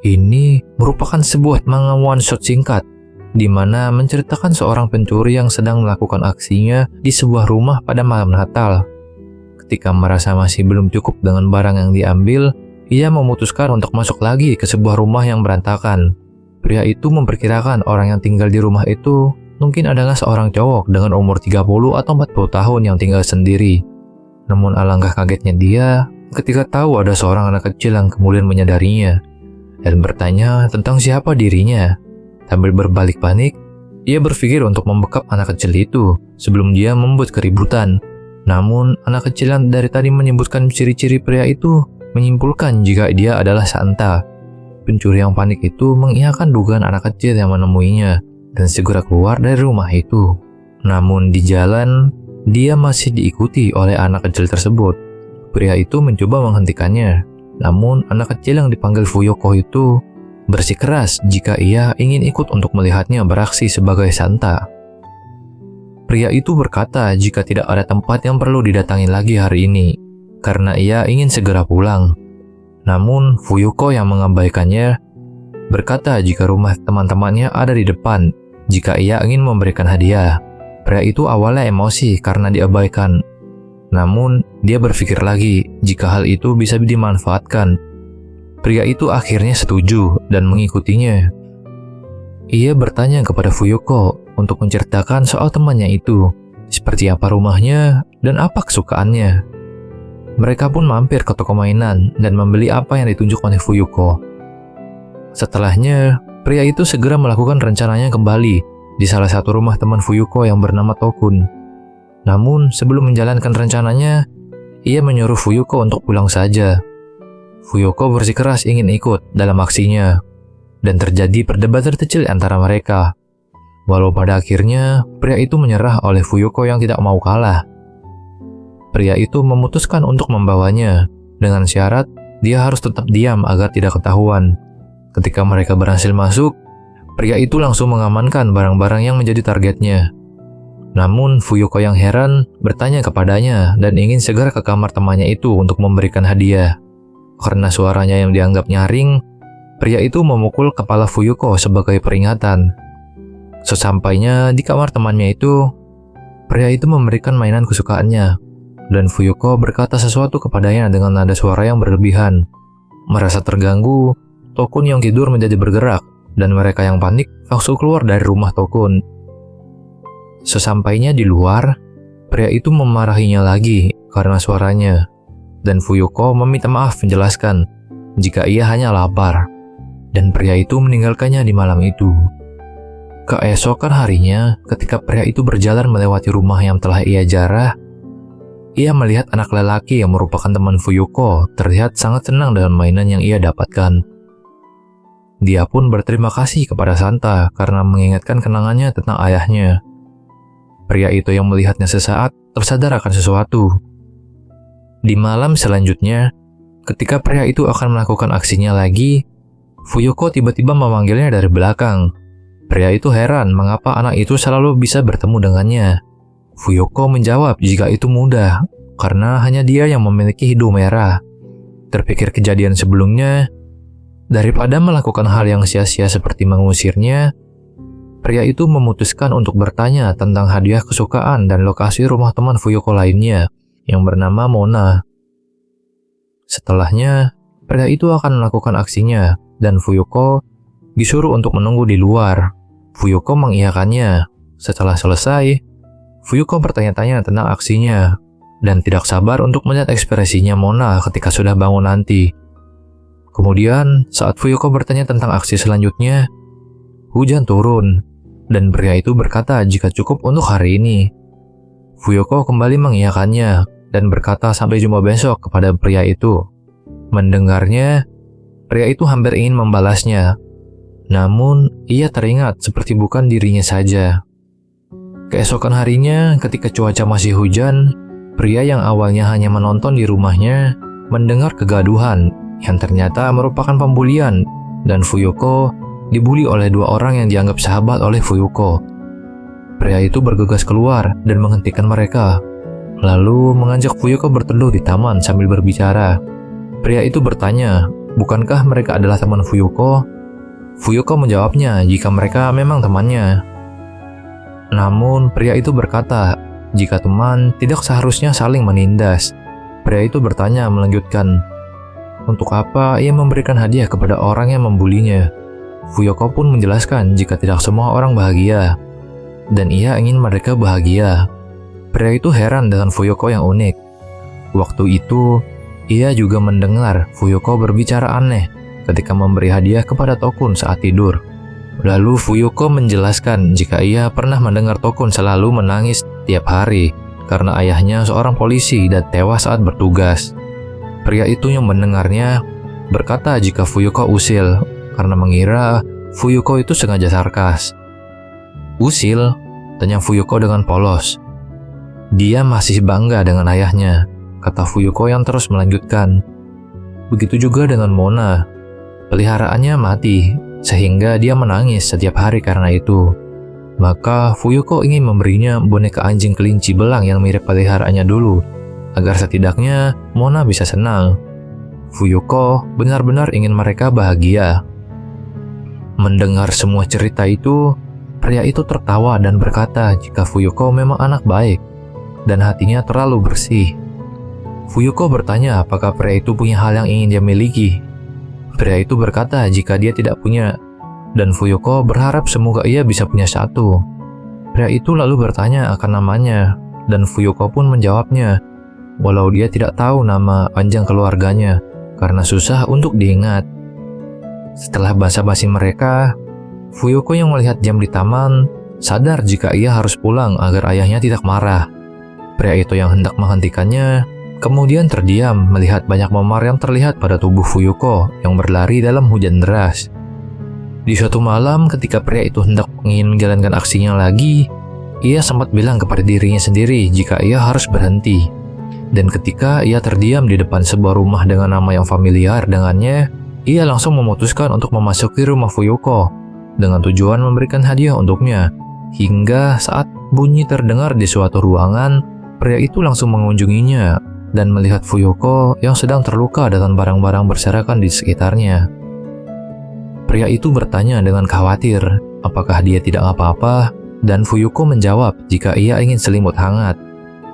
Ini merupakan sebuah manga one shot singkat, di mana menceritakan seorang pencuri yang sedang melakukan aksinya di sebuah rumah pada malam Natal. Ketika merasa masih belum cukup dengan barang yang diambil, ia memutuskan untuk masuk lagi ke sebuah rumah yang berantakan. Pria itu memperkirakan orang yang tinggal di rumah itu mungkin adalah seorang cowok dengan umur 30 atau 40 tahun yang tinggal sendiri. Namun alangkah kagetnya dia ketika tahu ada seorang anak kecil yang kemudian menyadarinya dan bertanya tentang siapa dirinya. Sambil berbalik panik, ia berpikir untuk membekap anak kecil itu sebelum dia membuat keributan. Namun, anak kecil yang dari tadi menyebutkan ciri-ciri pria itu menyimpulkan jika dia adalah Santa. Pencuri yang panik itu mengiyakan dugaan anak kecil yang menemuinya dan segera keluar dari rumah itu. Namun di jalan, dia masih diikuti oleh anak kecil tersebut. Pria itu mencoba menghentikannya. Namun, anak kecil yang dipanggil Fuyoko itu bersikeras jika ia ingin ikut untuk melihatnya beraksi sebagai Santa. Pria itu berkata jika tidak ada tempat yang perlu didatangi lagi hari ini, karena ia ingin segera pulang. Namun, Fuyoko yang mengabaikannya berkata jika rumah teman-temannya ada di depan, jika ia ingin memberikan hadiah. Pria itu awalnya emosi karena diabaikan. Namun, dia berpikir lagi jika hal itu bisa dimanfaatkan. Pria itu akhirnya setuju dan mengikutinya. Ia bertanya kepada Fuyoko untuk menceritakan soal temannya itu, seperti apa rumahnya dan apa kesukaannya. Mereka pun mampir ke toko mainan dan membeli apa yang ditunjuk oleh Fuyoko. Setelahnya, pria itu segera melakukan rencananya kembali di salah satu rumah teman Fuyoko yang bernama Tokun. Namun, sebelum menjalankan rencananya, ia menyuruh Fuyoko untuk pulang saja. Fuyoko bersikeras ingin ikut dalam aksinya, dan terjadi perdebatan kecil antara mereka. Walau pada akhirnya, pria itu menyerah oleh Fuyoko yang tidak mau kalah. Pria itu memutuskan untuk membawanya, dengan syarat dia harus tetap diam agar tidak ketahuan. Ketika mereka berhasil masuk, pria itu langsung mengamankan barang-barang yang menjadi targetnya. Namun, Fuyoko yang heran bertanya kepadanya dan ingin segera ke kamar temannya itu untuk memberikan hadiah. Karena suaranya yang dianggap nyaring, pria itu memukul kepala Fuyoko sebagai peringatan. Sesampainya di kamar temannya itu, pria itu memberikan mainan kesukaannya, dan Fuyoko berkata sesuatu kepadanya dengan nada suara yang berlebihan. Merasa terganggu, Tokun yang tidur menjadi bergerak, dan mereka yang panik langsung keluar dari rumah Tokun. Sesampainya di luar, pria itu memarahinya lagi karena suaranya, dan Fuyoko meminta maaf menjelaskan jika ia hanya lapar, dan pria itu meninggalkannya di malam itu. Keesokan harinya, ketika pria itu berjalan melewati rumah yang telah ia jarah, ia melihat anak lelaki yang merupakan teman Fuyoko terlihat sangat senang dengan mainan yang ia dapatkan. Dia pun berterima kasih kepada Santa karena mengingatkan kenangannya tentang ayahnya. Pria itu yang melihatnya sesaat tersadar akan sesuatu. Di malam selanjutnya, ketika pria itu akan melakukan aksinya lagi, Fuyoko tiba-tiba memanggilnya dari belakang. Pria itu heran mengapa anak itu selalu bisa bertemu dengannya. Fuyoko menjawab jika itu mudah, karena hanya dia yang memiliki hidung merah. Terpikir kejadian sebelumnya, daripada melakukan hal yang sia-sia seperti mengusirnya, pria itu memutuskan untuk bertanya tentang hadiah kesukaan dan lokasi rumah teman Fuyoko lainnya yang bernama Mona. Setelahnya, pria itu akan melakukan aksinya dan Fuyoko disuruh untuk menunggu di luar. Fuyoko mengiyakannya. Setelah selesai, Fuyoko bertanya-tanya tentang aksinya dan tidak sabar untuk melihat ekspresinya Mona ketika sudah bangun nanti. Kemudian, saat Fuyoko bertanya tentang aksi selanjutnya, hujan turun. Dan pria itu berkata jika cukup untuk hari ini. Fuyoko kembali mengiyakannya dan berkata sampai jumpa besok kepada pria itu. Mendengarnya, pria itu hampir ingin membalasnya. Namun, ia teringat seperti bukan dirinya saja. Keesokan harinya, ketika cuaca masih hujan, pria yang awalnya hanya menonton di rumahnya mendengar kegaduhan yang ternyata merupakan pembulian, dan Fuyoko dibuli oleh dua orang yang dianggap sahabat oleh Fuyoko. Pria itu bergegas keluar dan menghentikan mereka, lalu mengajak Fuyoko berteduh di taman sambil berbicara. Pria itu bertanya bukankah mereka adalah teman Fuyuko? Fuyuko menjawabnya jika mereka memang temannya. Namun pria itu berkata, jika teman tidak seharusnya saling menindas. Pria itu bertanya melanjutkan, untuk apa ia memberikan hadiah kepada orang yang membulinya? Fuyuko pun menjelaskan jika tidak semua orang bahagia, dan ia ingin mereka bahagia. Pria itu heran dengan Fuyuko yang unik. Waktu itu, ia juga mendengar Fuyuko berbicara aneh ketika memberi hadiah kepada Tokun saat tidur. Lalu Fuyuko menjelaskan jika ia pernah mendengar Tokun selalu menangis tiap hari karena ayahnya seorang polisi dan tewas saat bertugas. Pria itu yang mendengarnya berkata jika Fuyuko usil karena mengira Fuyuko itu sengaja sarkas. Usil? Tanya Fuyuko dengan polos. Dia masih bangga dengan ayahnya, kata Fuyuko yang terus melanjutkan. Begitu juga dengan Mona. Peliharaannya mati, sehingga dia menangis setiap hari karena itu. Maka Fuyuko ingin memberinya boneka anjing kelinci belang yang mirip peliharaannya dulu, agar setidaknya Mona bisa senang. Fuyuko benar-benar ingin mereka bahagia. Mendengar semua cerita itu, pria itu tertawa dan berkata jika Fuyuko memang anak baik, dan hatinya terlalu bersih. Fuyuko bertanya apakah pria itu punya hal yang ingin dia miliki. Pria itu berkata jika dia tidak punya, dan Fuyuko berharap semoga ia bisa punya satu. Pria itu lalu bertanya akan namanya, dan Fuyuko pun menjawabnya, walau dia tidak tahu nama panjang keluarganya, karena susah untuk diingat. Setelah basa-basi mereka, Fuyuko yang melihat jam di taman, sadar jika ia harus pulang agar ayahnya tidak marah. Pria itu yang hendak menghentikannya, kemudian terdiam melihat banyak memar yang terlihat pada tubuh Fuyuko yang berlari dalam hujan deras. Di suatu malam ketika pria itu hendak ingin menjalankan aksinya lagi, ia sempat bilang kepada dirinya sendiri jika ia harus berhenti. Dan ketika ia terdiam di depan sebuah rumah dengan nama yang familiar dengannya, ia langsung memutuskan untuk memasuki rumah Fuyuko dengan tujuan memberikan hadiah untuknya. Hingga saat bunyi terdengar di suatu ruangan, pria itu langsung mengunjunginya dan melihat Fuyuko yang sedang terluka dengan barang-barang berserakan di sekitarnya. Pria itu bertanya dengan khawatir apakah dia tidak apa-apa, dan Fuyuko menjawab jika ia ingin selimut hangat.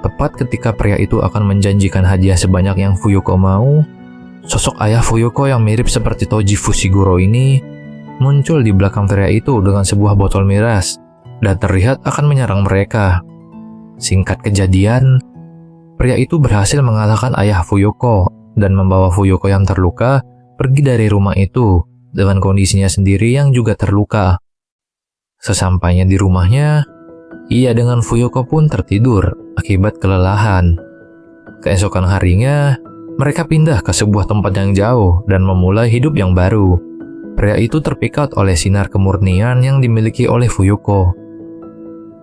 Tepat ketika pria itu akan menjanjikan hadiah sebanyak yang Fuyuko mau, sosok ayah Fuyuko yang mirip seperti Toji Fushiguro ini muncul di belakang pria itu dengan sebuah botol miras dan terlihat akan menyerang mereka. Singkat kejadian, pria itu berhasil mengalahkan ayah Fuyuko dan membawa Fuyuko yang terluka pergi dari rumah itu dengan kondisinya sendiri yang juga terluka. Sesampainya di rumahnya, ia dengan Fuyuko pun tertidur akibat kelelahan. Keesokan harinya, mereka pindah ke sebuah tempat yang jauh dan memulai hidup yang baru. Pria itu terpikat oleh sinar kemurnian yang dimiliki oleh Fuyuko.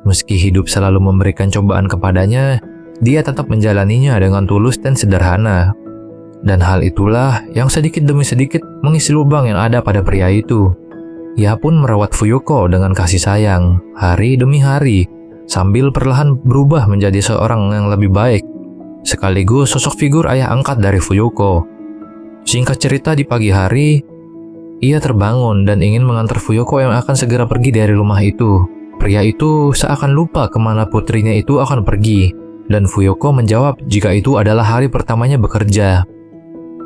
Meski hidup selalu memberikan cobaan kepadanya, dia tetap menjalaninya dengan tulus dan sederhana. Dan hal itulah yang sedikit demi sedikit mengisi lubang yang ada pada pria itu. Ia pun merawat Fuyuko dengan kasih sayang, hari demi hari, sambil perlahan berubah menjadi seorang yang lebih baik, sekaligus sosok figur ayah angkat dari Fuyuko. Singkat cerita, di pagi hari, ia terbangun dan ingin mengantar Fuyuko yang akan segera pergi dari rumah itu. Pria itu seakan lupa kemana putrinya itu akan pergi, dan Fuyuko menjawab jika itu adalah hari pertamanya bekerja.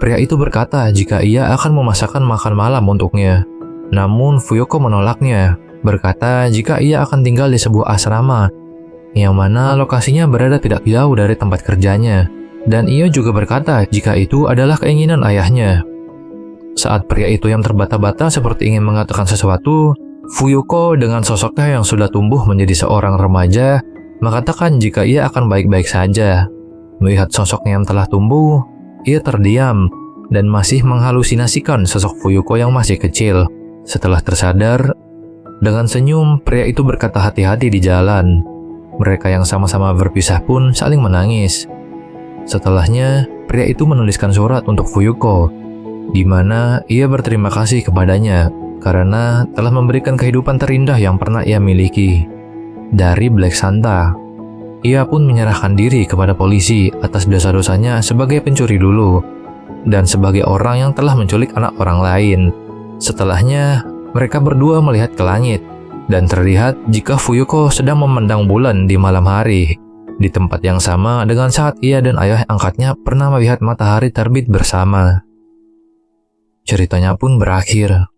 Pria itu berkata jika ia akan memasakkan makan malam untuknya. Namun Fuyuko menolaknya, berkata jika ia akan tinggal di sebuah asrama, yang mana lokasinya berada tidak jauh dari tempat kerjanya. Dan ia juga berkata jika itu adalah keinginan ayahnya. Saat pria itu yang terbata-bata seperti ingin mengatakan sesuatu, Fuyuko dengan sosoknya yang sudah tumbuh menjadi seorang remaja, mengatakan jika ia akan baik-baik saja. Melihat sosoknya yang telah tumbuh, ia terdiam dan masih menghalusinasikan sosok Fuyuko yang masih kecil. Setelah tersadar, dengan senyum, pria itu berkata hati-hati di jalan. Mereka yang sama-sama berpisah pun saling menangis. Setelahnya, pria itu menuliskan surat untuk Fuyuko, di mana ia berterima kasih kepadanya karena telah memberikan kehidupan terindah yang pernah ia miliki. Dari Black Santa, ia pun menyerahkan diri kepada polisi atas dosa-dosanya sebagai pencuri dulu. dan sebagai orang yang telah menculik anak orang lain. Setelahnya, mereka berdua melihat ke langit, dan terlihat jika Fuyuko sedang memandang bulan di malam hari, di tempat yang sama dengan saat ia dan ayah angkatnya pernah melihat matahari terbit bersama. Ceritanya pun berakhir.